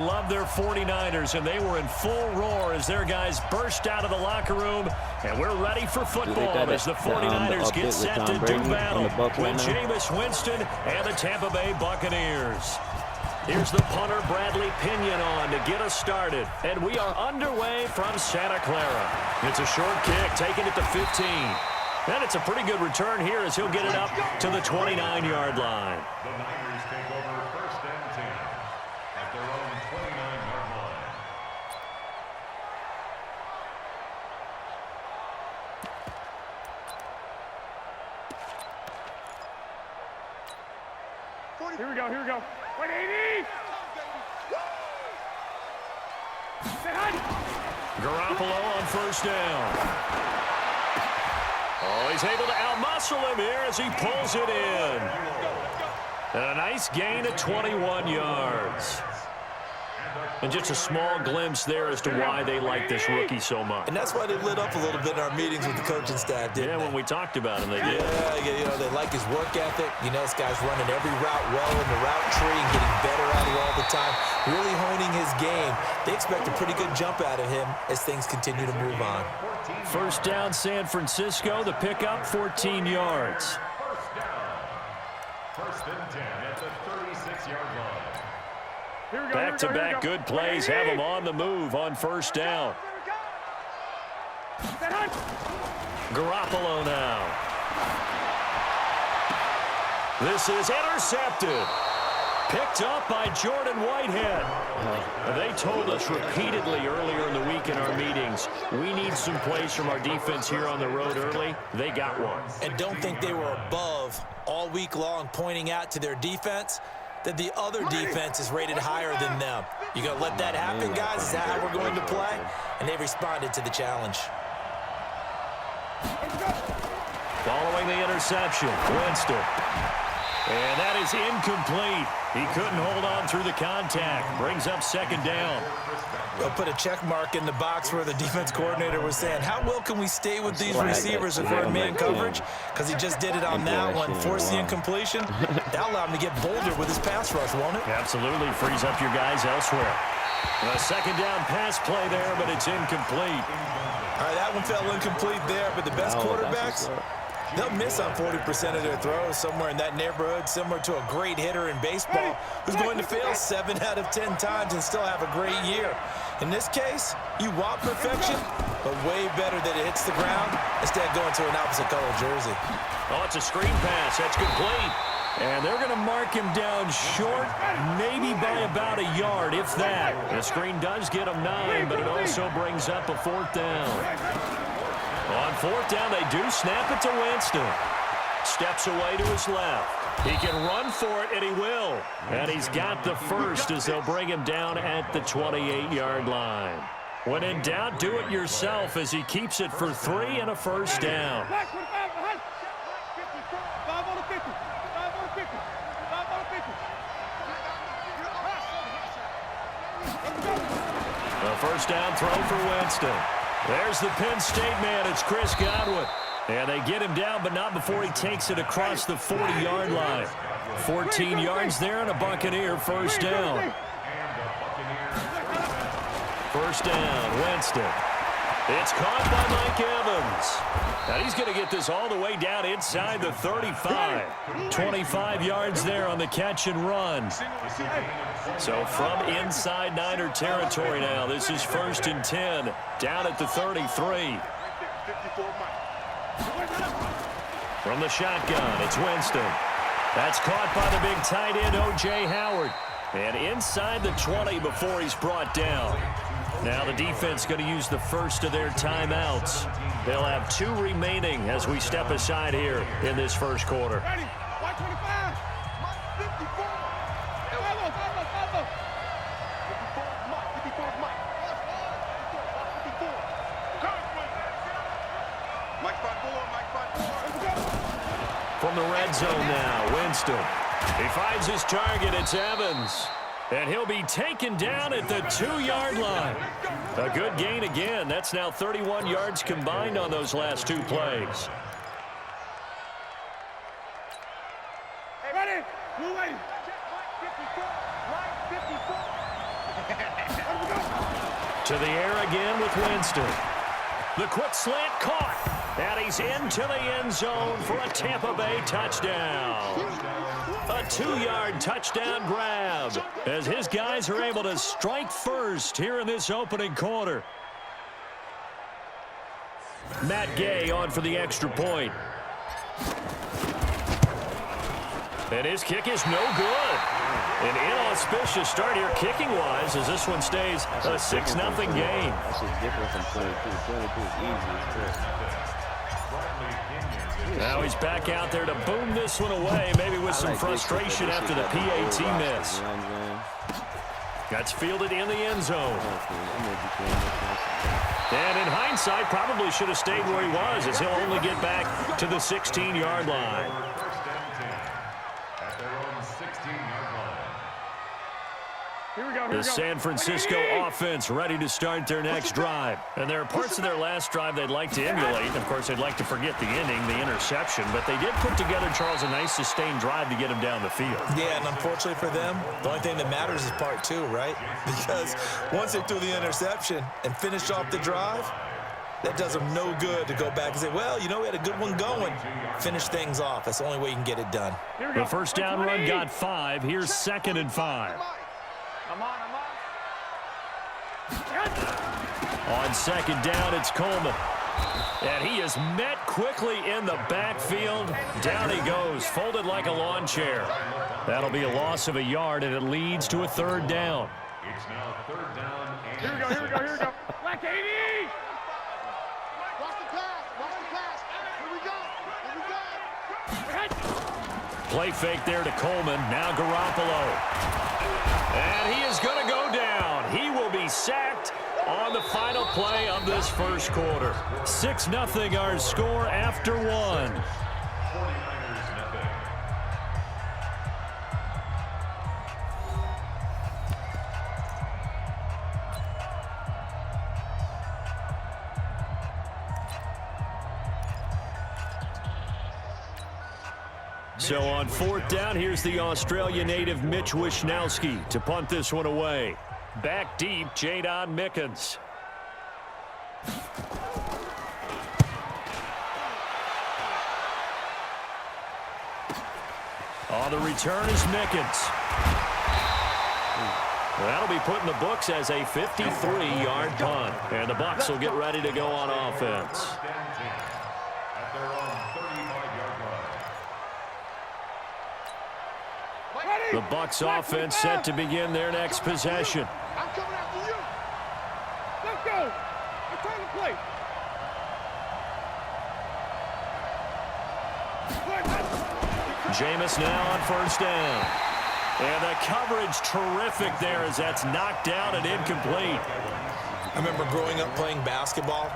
Love their 49ers, and they were in full roar as their guys burst out of the locker room, and we're ready for football as the 49ers get set to do battle with Jameis Winston and the Tampa Bay Buccaneers. Here's the punter, Bradley Pinion, on to get us started, and we are underway from Santa Clara. It's a short kick, taking it to 15. And it's a pretty good return here as he'll get it up to the 29-yard line. The Niners take over first and 10 at their own 29-yard line. Here we go, here we go. 180! Garoppolo on first down. Oh, he's able to outmuscle him here as he pulls it in. And a nice gain of 21 yards. And just a small glimpse there as to why they like this rookie so much. And that's why they lit up a little bit in our meetings with the coaching staff, didn't they? Yeah, when we talked about him, they did. Yeah, you know, they like his work ethic. You know, this guy's running every route well in the route tree and getting better at it all the time, really honing his game. They expect a pretty good jump out of him as things continue to move on. First down, San Francisco. The pickup, 14 yards. First and 10 at the 36-yard line. Back-to-back good plays have them on the move on first down. Garoppolo now. This is intercepted. Picked up by Jordan Whitehead. They told us repeatedly earlier in the week in our meetings, we need some plays from our defense here on the road early. They got one. And don't think they were above all week long pointing out to their defense that the other defense is rated higher than them. You gonna let that happen, guys? Is that how we're going to play? And they responded to the challenge. Following the interception, Winston. And that is incomplete. He couldn't hold on through the contact. Brings up second down. They'll put a check mark in the box where the defense coordinator was saying, how well can we stay with these receivers if we're in man coverage? Because he just did it on that one, forced the incompletion. That'll allow him to get bolder with his pass rush, won't it? Absolutely. Frees up your guys elsewhere. A second down pass play there, but it's incomplete. All right, that one fell incomplete there, but the best quarterbacks, they'll miss on 40% of their throws, somewhere in that neighborhood, similar to a great hitter in baseball who's going to fail 7 out of 10 times and still have a great year. In this case, you want perfection, but way better that it hits the ground instead of going to an opposite color jersey. Oh, it's a screen pass. That's complete. And they're going to mark him down short, maybe by about a yard, if that. The screen does get him 9, but it also brings up a fourth down. On fourth down, they do snap it to Winston. Steps away to his left. He can run for it, and he will. And he's got the first as they'll bring him down at the 28-yard line. When in doubt, do it yourself as he keeps it for 3 and a first down. A first down throw for Winston. There's the Penn State man. It's Chris Godwin. And they get him down, but not before he takes it across the 40-yard line. 14 yards there and a Buccaneer first down. First down, Winston. It's caught by Mike Evans. Now he's going to get this all the way down inside the 35. 25 yards there on the catch and run. So from inside Niner territory now, this is first and 10, down at the 33. From the shotgun, it's Winston. That's caught by the big tight end, O.J. Howard. And inside the 20 before he's brought down. Now the defense going to use the first of their timeouts. They'll have 2 remaining as we step aside here in this first quarter. From the red zone now, Winston. He finds his target. It's Evans. And he'll be taken down at the 2-yard line. A good gain again. That's now 31 yards combined on those last 2 plays. Hey, ready? Move ready. To the air again with Winston. The quick slant caught. And he's into the end zone for a Tampa Bay touchdown. A 2-yard touchdown grab as his guys are able to strike first here in this opening quarter. Matt Gay on for the extra point. And his kick is no good. An inauspicious start here kicking-wise as this one stays a 6-0 game. That's just different from 22. 22 is easy. Now he's back out there to boom this one away, maybe with some frustration after the PAT miss. That's fielded in the end zone. And in hindsight, probably should have stayed where he was, as he'll only get back to the 16-yard line. The San Francisco offense ready to start their next drive. And there are parts of their last drive they'd like to emulate. Of course, they'd like to forget the ending, the interception. But they did put together, Charles, a nice sustained drive to get him down the field. Yeah, and unfortunately for them, the only thing that matters is part 2, right? Because once they threw the interception and finished off the drive, that does them no good to go back and say, well, you know, we had a good one going. Finish things off. That's the only way you can get it done. The first down run got 5. Here's 2nd and 5. Come on. On 2nd down, it's Coleman. And he is met quickly in the backfield. Down he goes, folded like a lawn chair. That'll be a loss of a yard, and it leads to a 3rd down. It's now 3rd down. Here we go. Black 80! Watch the pass. Here we go. Play fake there to Coleman. Now Garoppolo. And he is going to go down. He will be sacked on the final play of this first quarter. 6-0 our score after 1. 49ers nothing. So on 4th down, here's the Australia native Mitch Wishnowsky to punt this one away. Back deep, Jadon Mickens. On the return is Mickens. That'll be put in the books as a 53-yard punt. And the Bucs will get ready to go on offense. At their own 35-yard line. The Bucs offense set to begin their next possession. I'm coming after you. Let's go. It's time to play. Jameis now on 1st down. And the coverage terrific there as that's knocked down and incomplete. I remember growing up playing basketball,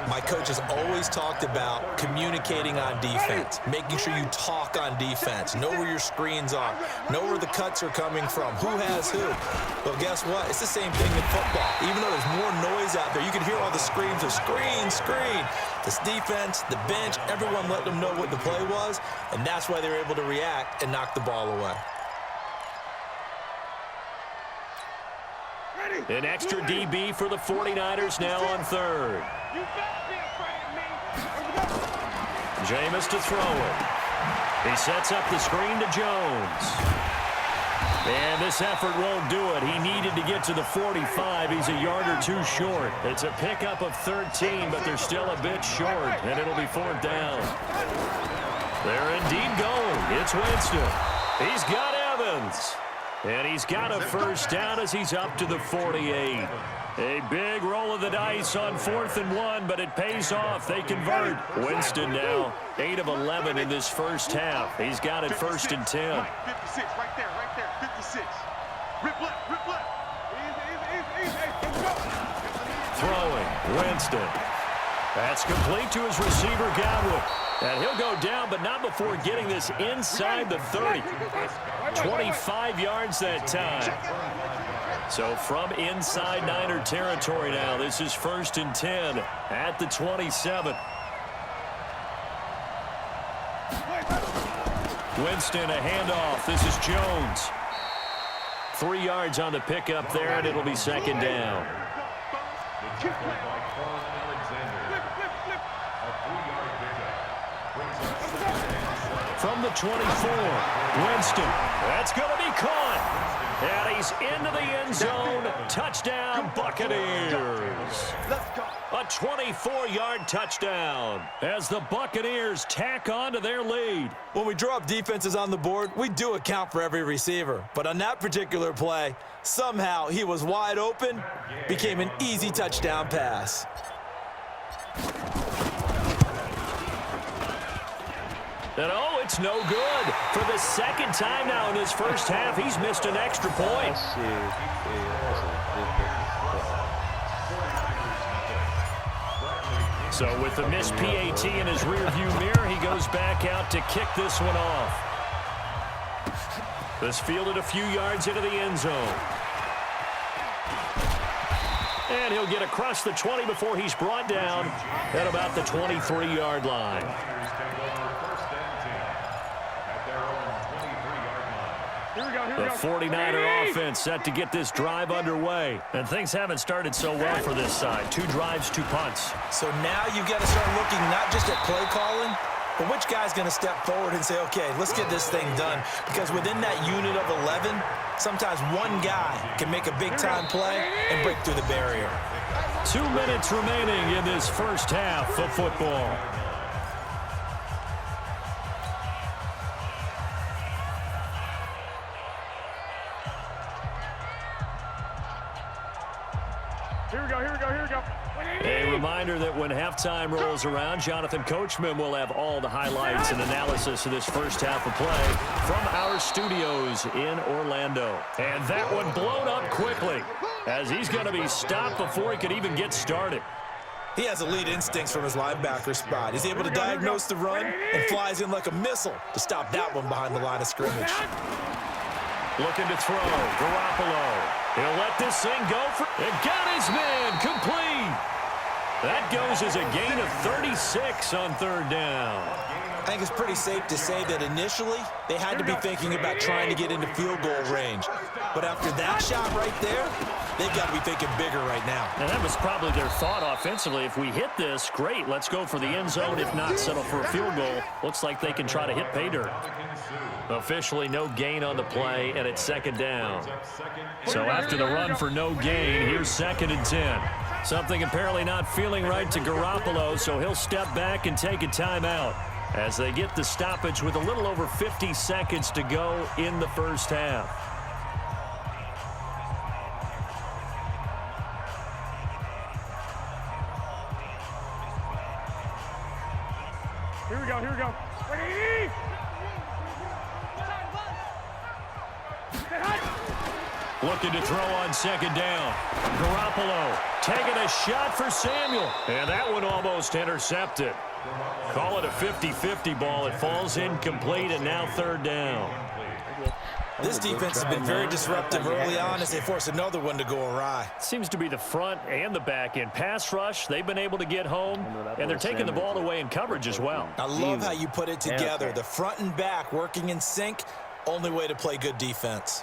my coaches always talked about communicating on defense, making sure you talk on defense, know where your screens are, know where the cuts are coming from, who has who. Well, guess what? It's the same thing in football. Even though there's more noise out there, you can hear all the screams of screen. This defense, the bench, everyone let them know what the play was, and that's why they were able to react and knock the ball away. An extra DB for the 49ers now on 3rd. You better be afraid of me. Jameis to throw it. He sets up the screen to Jones. And this effort won't do it. He needed to get to the 45. He's a yard or 2 short. It's a pickup of 13, but they're still a bit short, and it'll be 4th down. They're indeed going. It's Winston. He's got Evans. And he's got a 1st down as he's up to the 48. A big roll of the dice on 4th and 1, but it pays off. They convert. Winston now 8 of 11 in this first half. He's got it 1st and 10. 56, right there, 56. Rip left. Easy. Throwing, Winston. That's complete to his receiver, Godwin. And he'll go down, but not before getting this inside the 30. 25 yards that time. So from inside Niner territory now, this is 1st and 10 at the 27. Winston, a handoff. This is Jones. 3 yards on the pickup there, and it'll be second down. The tackle by Quan Alexander. A 3-yard pickup. Brings up second and 7. From the 24, Winston. That's going to be caught. And he's into the end zone. Touchdown, Buccaneers. A 24-yard touchdown as the Buccaneers tack on to their lead. When we draw up defenses on the board, we do account for every receiver. But on that particular play, somehow he was wide open, became an easy touchdown pass. And oh, it's no good. For the second time now in his first half, he's missed an extra point. So with the missed PAT in his rearview mirror, he goes back out to kick this one off. This fielded a few yards into the end zone. And he'll get across the 20 before he's brought down at about the 23-yard line. The 49er offense set to get this drive underway. And things haven't started so well for this side. 2 drives, 2 punts. So now you've got to start looking not just at play calling, but which guy's going to step forward and say, okay, let's get this thing done. Because within that unit of 11, sometimes one guy can make a big-time play and break through the barrier. 2 minutes remaining in this first half of football. Here we go. A reminder that when halftime rolls around, Jonathan Coachman will have all the highlights and analysis of this first half of play from our studios in Orlando. And that one blown up quickly as he's going to be stopped before he could even get started. He has elite instincts from his linebacker spot. He's able to diagnose the run and flies in like a missile to stop that one behind the line of scrimmage. Looking to throw, Garoppolo. He'll let this thing go for it. Got his man complete. That goes as a gain of 36 on third down. I think it's pretty safe to say that initially they had to be thinking about trying to get into field goal range. But after that shot right there, they've got to be thinking bigger right now. And that was probably their thought offensively. If we hit this, great, let's go for the end zone. If not, settle for a field goal. Looks like they can try to hit pay dirt. Officially no gain on the play, and it's second down. So after the run for no gain, here's 2nd and 10. Something apparently not feeling right to Garoppolo, so he'll step back and take a timeout as they get the stoppage with a little over 50 seconds to go in the first half. Here we go. Looking to throw on second down. Garoppolo taking a shot for Samuel. And that one almost intercepted. Call it a 50-50 ball. It falls incomplete, and now third down. This defense has been very disruptive early on as they force another one to go awry. Seems to be the front and the back end. Pass rush, they've been able to get home, and they're taking the ball away in coverage as well. I love how you put it together. The front and back working in sync, only way to play good defense.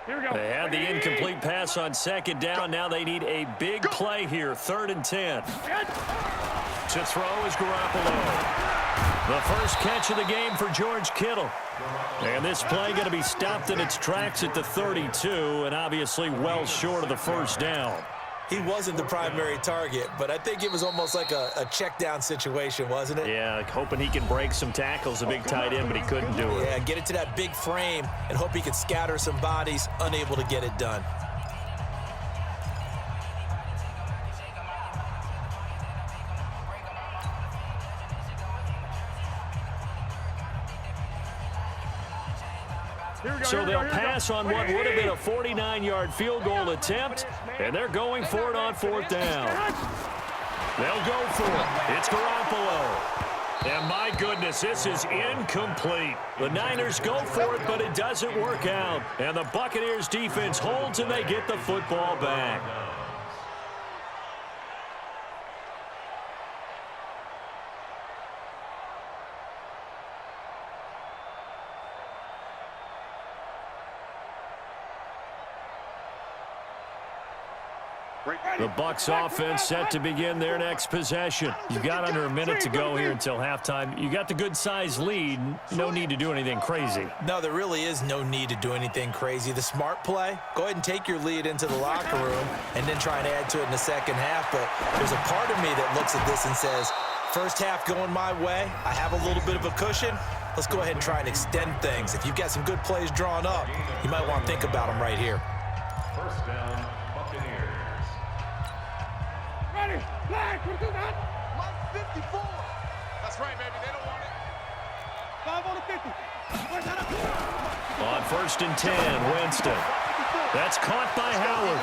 Here we go. They had the incomplete pass on second down. Now they need a big play here, 3rd and 10. To throw is Garoppolo. The first catch of the game for George Kittle. And this play going to be stopped in its tracks at the 32, and obviously well short of the first down. He wasn't the primary target, but I think it was almost like a check down situation, wasn't it? Yeah, like hoping he can break some tackles, a big tight end, but he couldn't do it. Yeah, get it to that big frame and hope he can scatter some bodies, unable to get it done. So they'll pass on what would have been a 49-yard field goal attempt, and they're going for it on 4th down. They'll go for it. It's Garoppolo. And my goodness, this is incomplete. The Niners go for it, but it doesn't work out. And the Buccaneers defense holds, and they get the football back. The Bucs offense set to begin their next possession. You've got under a minute to go here until halftime. You got the good-sized lead. No need to do anything crazy. No, there really is no need to do anything crazy. The smart play, go ahead and take your lead into the locker room and then try and add to it in the second half. But there's a part of me that looks at this and says, first half going my way, I have a little bit of a cushion. Let's go ahead and try and extend things. If you've got some good plays drawn up, you might want to think about them right here. First down, Buccaneers. Ready, flag, what is that? 54. That's right, baby. They don't want it. 5 on the 50. Where's that up? On 1st and 10, Winston. That's caught by Howard.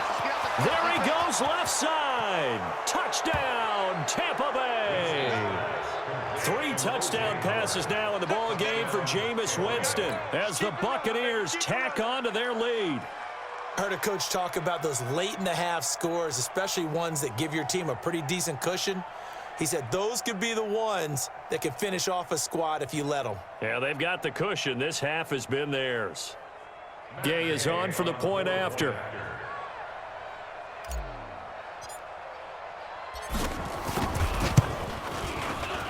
There he goes, left side. Touchdown, Tampa Bay. 3 touchdown passes now in the ball game for Jameis Winston as the Buccaneers tack on to their lead. I heard a coach talk about those late-in-the-half scores, especially ones that give your team a pretty decent cushion. He said those could be the ones that can finish off a squad if you let them. Yeah, they've got the cushion. This half has been theirs. Gay is on for the point after.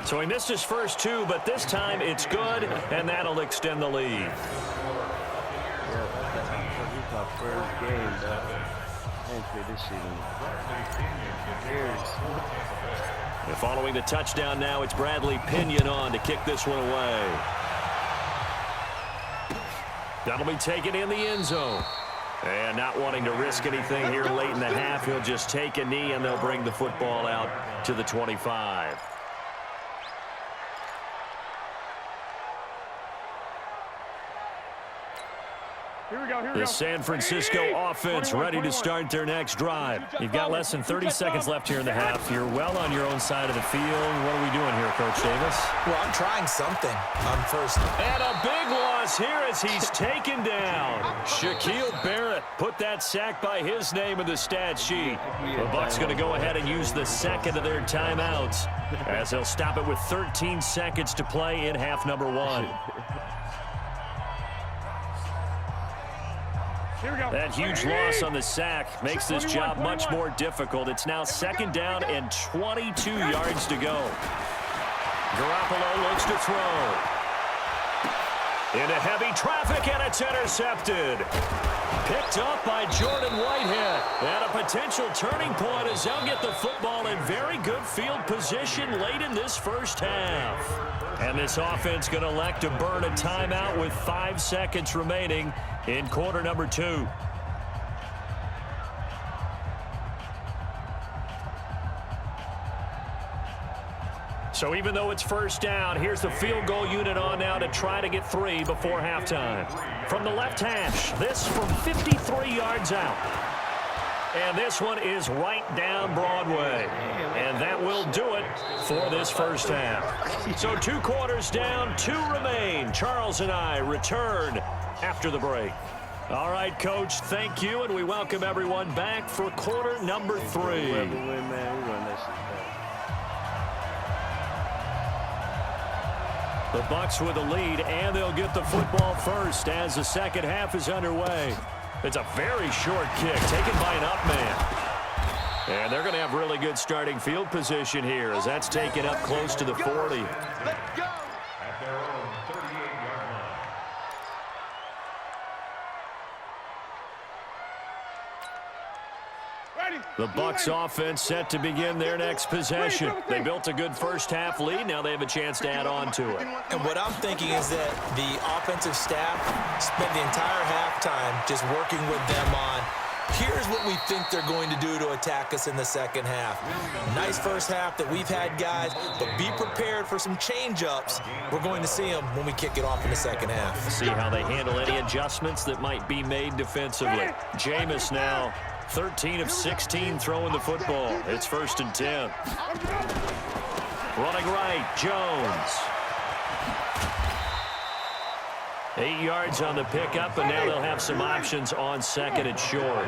So he missed his first 2, but this time it's good, and that'll extend the lead. First game, but I ain't played this season. And following the touchdown now, it's Bradley Pinion on to kick this one away. That'll be taken in the end zone. And not wanting to risk anything here late in the half, he'll just take a knee, and they'll bring the football out to the 25. Here we go, here we The go. San Francisco offense ready to start their next drive. You've got less than 30 seconds left here in the half. You're well on your own side of the field. What are we doing here, Coach Davis? Well, I'm trying something on first. And a big loss here as he's taken down. Shaquille Barrett put that sack by his name in the stat sheet. The Bucs going to go ahead and use the second of their timeouts as they'll stop it with 13 seconds to play in half number 1. Here we go. That huge loss on the sack makes this job much more difficult. It's now 2nd down and 22 yards to go. Garoppolo looks to throw. Into heavy traffic, and it's intercepted. Picked up by Jordan Whitehead. And a potential turning point as they'll get the football in very good field position late in this first half. And this offense going to elect to burn a timeout with 5 seconds remaining in quarter number 2. So even though it's first down, here's the field goal unit on now to try to get 3 before halftime. From the left hash, this from 53 yards out. And this one is right down Broadway. And that will do it for this first half. So 2 quarters down, 2 remain. Charles and I return after the break. All right, Coach, thank you, and we welcome everyone back for quarter number 3. The Bucs with the lead, and they'll get the football first as the second half is underway. It's a very short kick taken by an up man. And they're going to have really good starting field position here as that's taken up close to the 40. Let's go. At their own 38-yard line. The Bucs offense set to begin their next possession. They built a good first half lead. Now they have a chance to add on to it. And what I'm thinking is that the offensive staff spent the entire halftime just working with them on, here's what we think they're going to do to attack us in the second half. Nice first half that we've had, guys, but be prepared for some change-ups. We're going to see them when we kick it off in the second half. See how they handle any adjustments that might be made defensively. Jameis now 13 of 16 throwing the football. It's 1st and 10. Running right, Jones. 8 yards on the pickup, and now they'll have some options on second and short.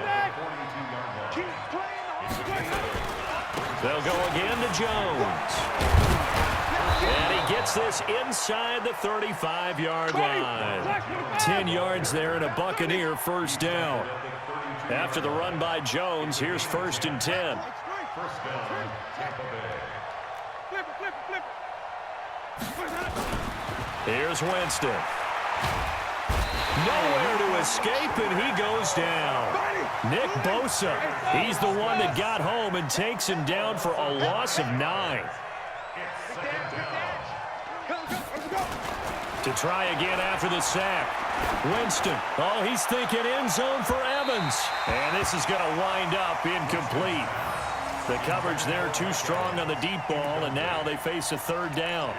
They'll go again to Jones. And he gets this inside the 35-yard line. 10 yards there and a Buccaneer first down. After the run by Jones, here's 1st and 10. First down, Tampa Bay. Flip it, flip it, flip it. Here's Winston. Nowhere to escape, and he goes down. Nick Bosa, he's the one that got home and takes him down for a loss of 9. To try again after the sack. Winston, oh, he's thinking end zone for Evans. And this is going to wind up incomplete. The coverage there too strong on the deep ball, and now they face a 3rd down.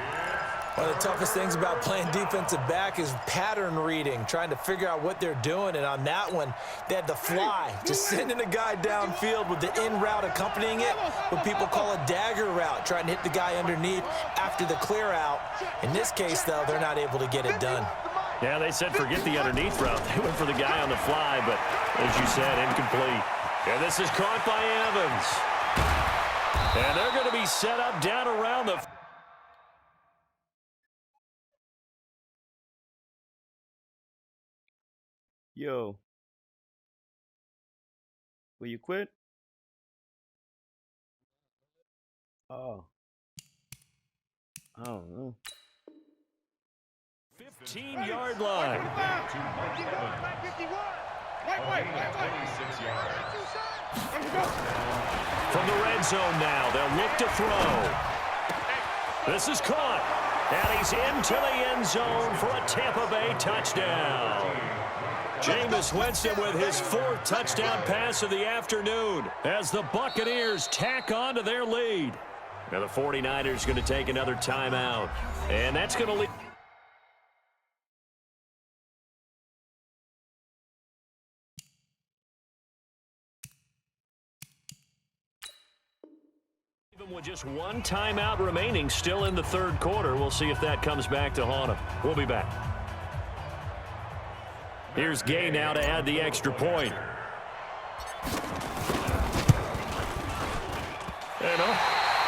One of the toughest things about playing defensive back is pattern reading, trying to figure out what they're doing. And on that one, they had the fly, just sending a guy downfield with the in route accompanying it, what people call a dagger route, trying to hit the guy underneath after the clear out. In this case, though, they're not able to get it done. Yeah, they said forget the underneath route. They went for the guy on the fly, but as you said, incomplete. And this is caught by Evans. And they're going to be set up down around the... Yo. Will you quit? Oh. I don't know. 15-yard line. Wait. 26 yards. From the red zone now, they'll look to throw. This is caught. And he's into the end zone for a Tampa Bay touchdown. Jameis Winston with his 4th touchdown pass of the afternoon as the Buccaneers tack on to their lead. Now the 49ers going to take another timeout. And that's going to lead... Even with just one timeout remaining still in the 3rd quarter, we'll see if that comes back to haunt him. We'll be back. Here's Gay now to add the extra point. And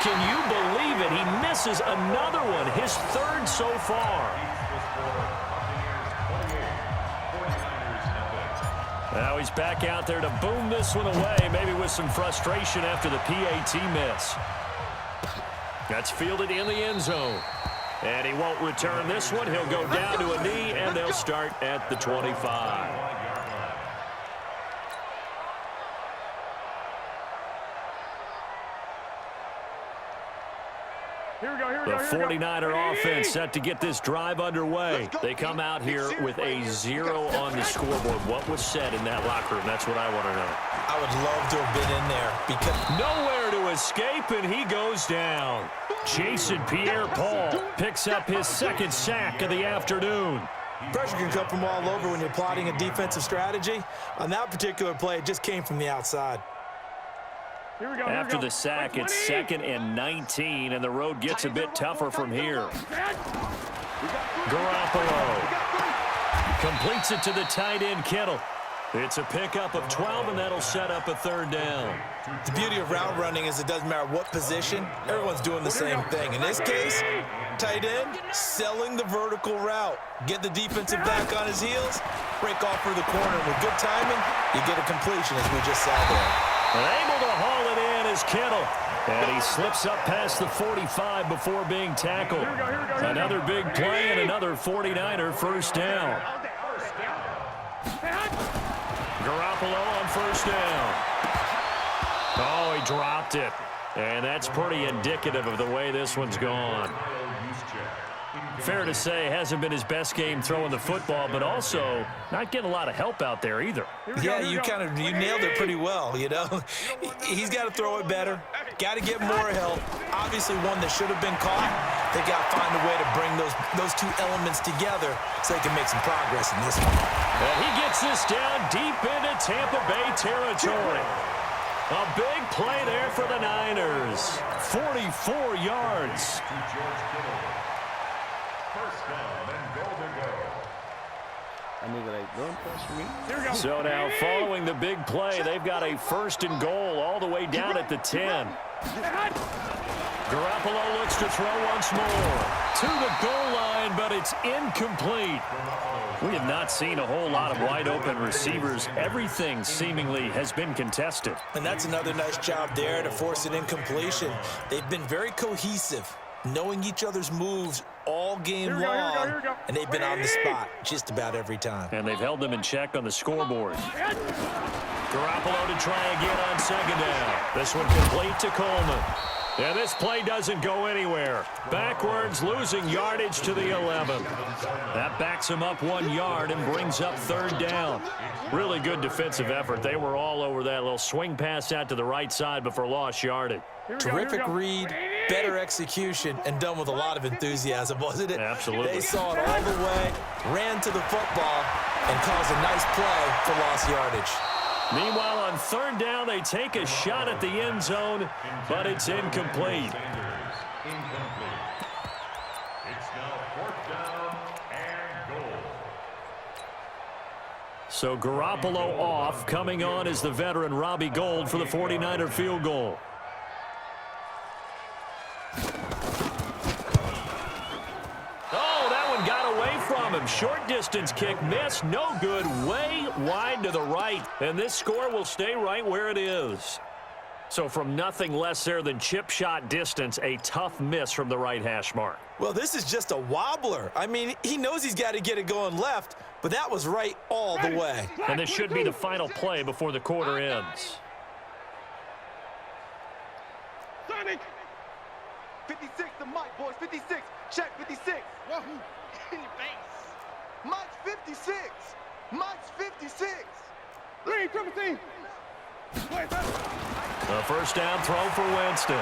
can you believe it? He misses another one, his 3rd so far. Now he's back out there to boom this one away, maybe with some frustration after the PAT miss. That's fielded in the end zone. And he won't return this one. He'll go down to a knee, and they'll start at the 25. The 49er offense set to get this drive underway. They come out here with a 0 on the scoreboard. What was said in that locker room? That's what I want to know. I would love to have been in there because nowhere to escape, and he goes down. Jason Pierre-Paul picks up his 2nd sack of the afternoon. pressure can come from all over when you're plotting a defensive strategy. On that particular play, it just came from the outside. After the sack, it's 2nd and 19, and the road gets a bit tougher from here. Garoppolo completes it to the tight end, Kittle. It's a pickup of 12, and that'll set up a 3rd down. The beauty of route running is it doesn't matter what position, everyone's doing the same thing. In this case, tight end, selling the vertical route. Get the defensive back on his heels, break off for the corner. With good timing, you get a completion, as we just saw there. And able to haul it in is Kittle. And he slips up past the 45 before being tackled. Another big play and another 49er first down. Garoppolo on first down. Oh, he dropped it. And that's pretty indicative of the way this one's gone. Fair to say, hasn't been his best game throwing the football, but also not getting a lot of help out there either. Yeah, you nailed it pretty well, you know. He's got to throw it better, got to get more help. Obviously one that should have been caught. They got to find a way to bring those two elements together so they can make some progress in this one. And he gets this down deep into Tampa Bay territory. A big play there for the Niners. 44 yards. I nigga like, don't touch me. Here we go. So now following the big play, they've got a 1st and goal all the way down at the 10. Garoppolo looks to throw once more. To the goal line, but it's incomplete. We have not seen a whole lot of wide-open receivers. Everything seemingly has been contested. And that's another nice job there to force an incompletion. They've been very cohesive, knowing each other's moves all game Here we go, here we go, long, here we go. and they've been on the spot just about every time. And they've held them in check on the scoreboard. Garoppolo to try again on 2nd down. This one complete to Coleman. And this play doesn't go anywhere. Backwards, losing yardage to the 11. That backs him up 1 yard and brings up 3rd down. Really good defensive effort. They were all over that little swing pass out to the right side before lost yardage. Terrific read, better execution, and done with a lot of enthusiasm, wasn't it? Absolutely. They saw it all the way, ran to the football, and caused a nice play for lost yardage. Meanwhile, on 3rd down, they take a shot at the end zone, but it's incomplete. Incomplete. It's now 4th down and goal. So Garoppolo off. Coming on is the veteran Robbie Gould for the 49er field goal. Oh, that one got away from him. Short distance kick missed. No good. Way wide to the right. And this score will stay right where it is. So from nothing less there than chip shot distance, a tough miss from the right hash mark. Well, this is just a wobbler. I mean, he knows he's got to get it going left, but that was right all the way. And this should be the final play before the quarter ends. Sonic. 56 to Mike, boys. 56. Check 56. Wahoo. In your face. Mike's 56. Mike's 56. Green, Timothy. Play that. A 1st down throw for Winston.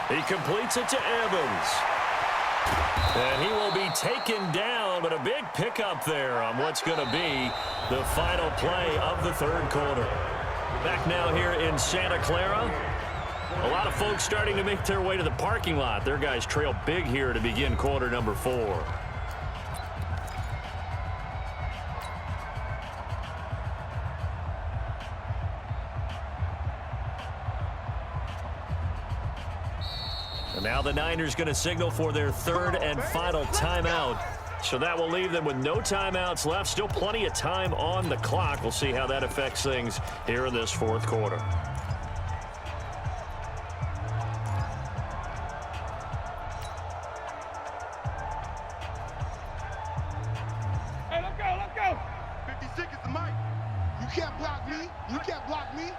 He completes it to Evans. And he will be taken down, but a big pickup there on what's going to be the final play of the 3rd quarter. Back now here in Santa Clara. A lot of folks starting to make their way to the parking lot. Their guys trail big here to begin quarter number 4. And now the Niners going to signal for their 3rd and final timeout. So that will leave them with no timeouts left. Still plenty of time on the clock. We'll see how that affects things here in this 4th quarter. Hey, let's go, let's go. 56 is the Mike. You can't block me. You can't block me.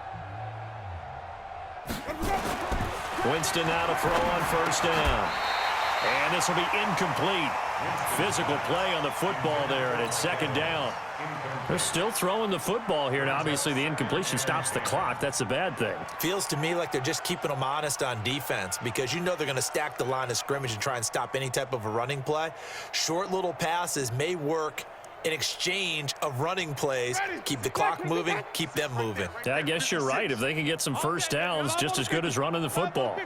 Winston now to throw on 1st down. And this will be incomplete. Physical play on the football there, and it's 2nd down. They're still throwing the football here, and obviously the incompletion stops the clock. That's a bad thing. Feels to me like they're just keeping them honest on defense because you know they're going to stack the line of scrimmage and try and stop any type of a running play. Short little passes may work in exchange of running plays. Keep the clock moving, keep them moving. Yeah, I guess you're right. If they can get some 1st downs, just as good as running the football.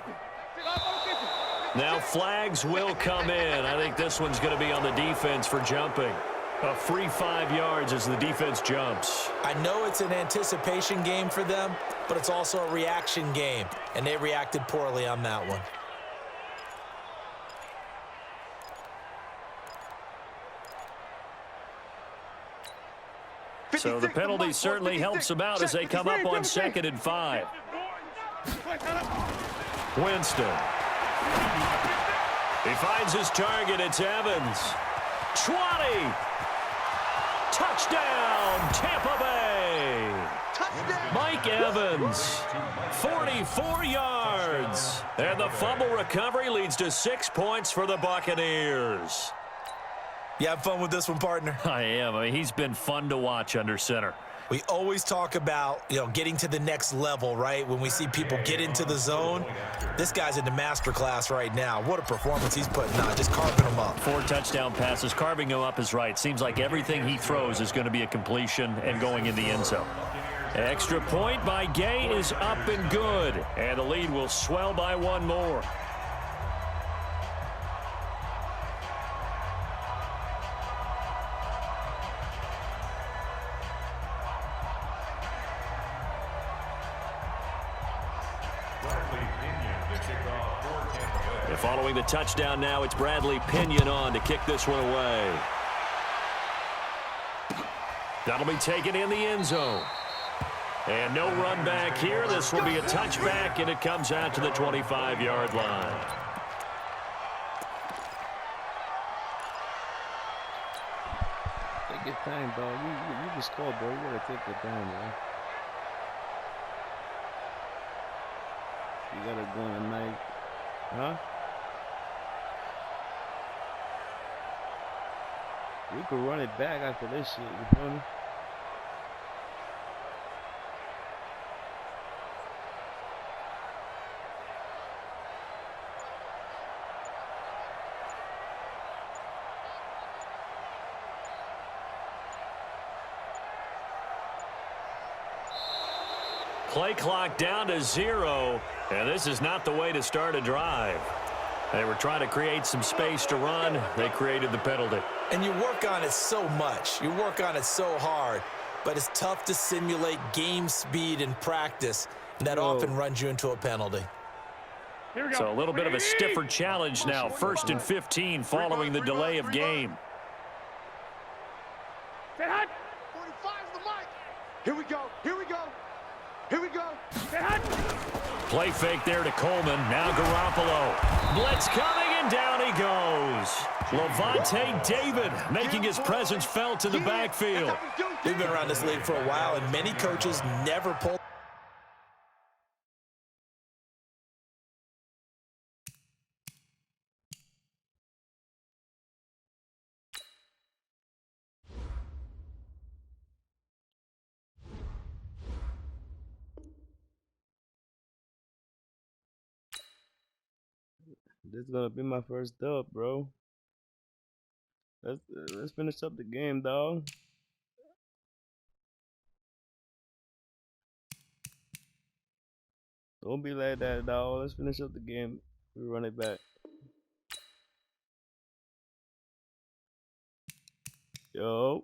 Now flags will come in. I think this one's going to be on the defense for jumping. A free 5 yards as the defense jumps. I know it's an anticipation game for them, but it's also a reaction game, and they reacted poorly on that one. So the penalty certainly helps them out as they come up on 2nd and 5. Winston. He finds his target. It's Evans. 20. Touchdown, Tampa Bay. Touchdown. Mike Evans, 44 yards. And the fumble recovery leads to 6 points for the Buccaneers. You have fun with this one, partner? I am. I mean, he's been fun to watch under center. We always talk about, getting to the next level, right? When we see people get into the zone, this guy's in the master class right now. What a performance he's putting on, just carving them up. 4 touchdown passes. Carving him up is right. Seems like everything he throws is going to be a completion and going in the end zone. Extra point by Gay is up and good. And the lead will swell by 1 more. kickoff for Tampa Bay. And following the touchdown now, it's Bradley Pinion on to kick this one away. That'll be taken in the end zone. And no run back here. This will be a touchback, and it comes out to the 25-yard line. Take your time, dog. You can score, bro. You gotta take your time, man. You gotta go in night. Huh? We could run it back after this shit, you feel me? Play clock down to 0, and this is not the way to start a drive. They were trying to create some space to run. They created the penalty. And you work on it so much. You work on it so hard. But it's tough to simulate game speed in practice. And that often runs you into a penalty. Here we go. So a little bit of a stiffer challenge now. 1st and 15 following the delay of game. Stay hot. 45's the mic. Here we go. Here we go. Here we go. Stay hot. Play fake there to Coleman. Now Garoppolo. Blitz coming, and down he goes. Lavonte David making his presence felt in the backfield. We've been around this league for a while, and many coaches never pull. This is gonna be my first dub, bro. Let's finish up the game, dog. Don't be like that, dog. Let's finish up the game. We run it back. Yo.